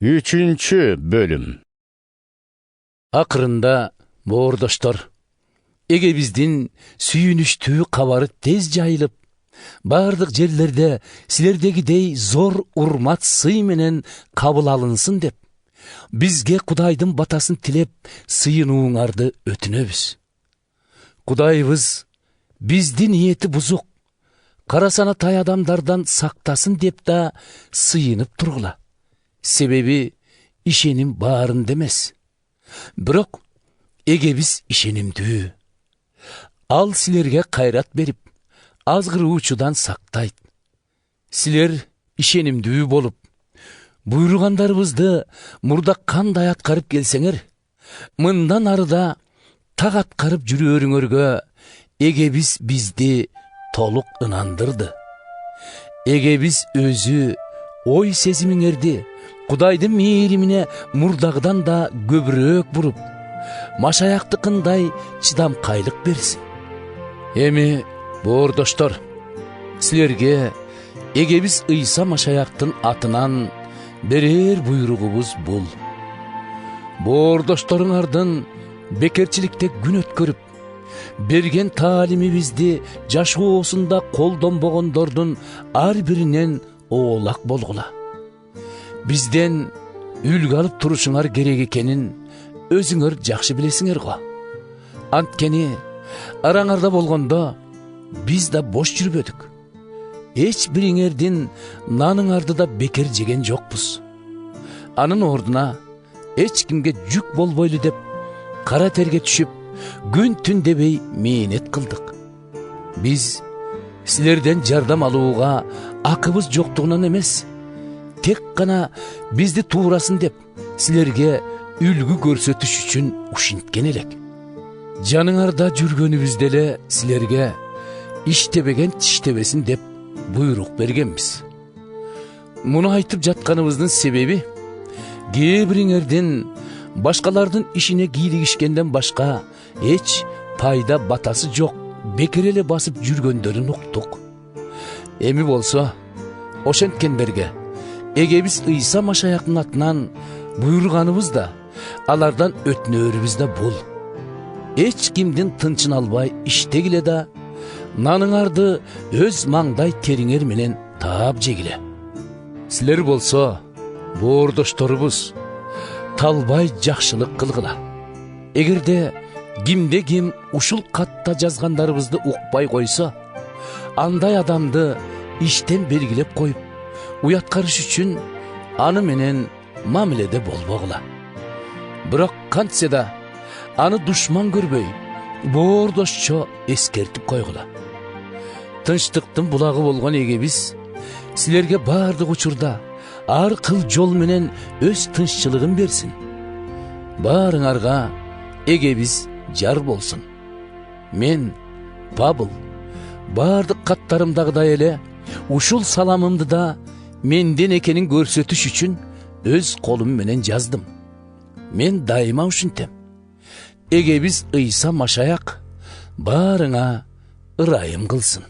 Üçüncü bölüm. Akırında boğurdoştor, ege bizdin sүйүнүштүү кабары тез жайылып, бардык жерлерде силердегидей зор урмат сый менен кабыл алынсын деп, бизге Кудайдын батасын тилеп сыйынууңарды өтүнөбүз. Кудайыбыз бизди ниети бузук, карасана тай адамдардан сактасын деп да сыйынып тургула. Себеби ишеним баарында эмес. Бирок эге биз ишенимдүү. Ал силерге кайрат берип, азгыруучудан сактайт. Силер ишенимдүү болуп, буйругандарыбызды мурда кандай аткарып келсеңер, мындан арыда так аткарып жүрөөрүңөргө эге биз бизди толук ынандырды. Эге биз өзү ой сезимиңерди Кудайдын мээримине мурдагыдан да көбүрөөк буруп, машаяктыкындай чыдамкайлык берсин. Эми боордоштор, силерге эгебиз Ыйса Машаяктын атынан берер буйругубуз бул. Боордошторуңардын бекерчиликте күн өткөрүп, берген таалимибизди жашоосунда колдонбогондордун ар биринен оолак болгула. Бизден үлгү алып турушуңар керек экенин өзүңөр жакшы билесиңер го. Анткени араңарда болгондо биз да бош жүрбөдүк. Эч бириңердин наныңарды да бекер жеген жокпуз. Анын ордуна эч кимге жүк болбойлу деп кара терге түшүп, күн түн дебей мээнет кылдык. Биз силерден жардам алууга акыбыз жоктугунан эмес, тек гана бизди туурасын деп силерге үлгү көрсөтүш үчүн ушинткен элек. Жаныңарда жүргөнүбүздө эле силерге иштебеген тиштебесин деп буйрук бергенбиз. Муну айтып жатканыбыздын себеби, кээ бириңердин башкалардын ишине кийлигишкенден башка эч пайда батасы жок, бекер эле басып жүргөндөрүн уктук. Эми болсо ошенткендерге эгебиз Ыйса Машаяктын атынан буйруганыбыз да, алардан өтүнөрүбүз да бул: эч кимдин тынчын албай иштегиле да, наныңарды өз маңдай териңер менен таап жегиле. Силер болсо, боордошторубуз, талбай жакшылык кылгыла. Эгерде кимде ким ушул катта жазгандарыбызды укпай койсо, андай адамды иштен белгилеп коюп, уяткарыш үчүн аны менен мамиледе болбогула. Бирок кантсе да аны душман көрбөй, боордошчо эскертип койгула. Тынчтыктын булагы болгон эгебиз силерге баардык учурда ар кыл жол менен өз тынччылыгын берсин. Баарыңарга эгебиз жар болсун. Мен, Павыл, баардык каттарымдагыдай эле ушул саламымды да менден экенин көрсөтүш үчүн өз колум менен жаздым. Мен дайыма ушинтем. Эгебиз Ыйса Машаяк баарыңа ырайым кылсын.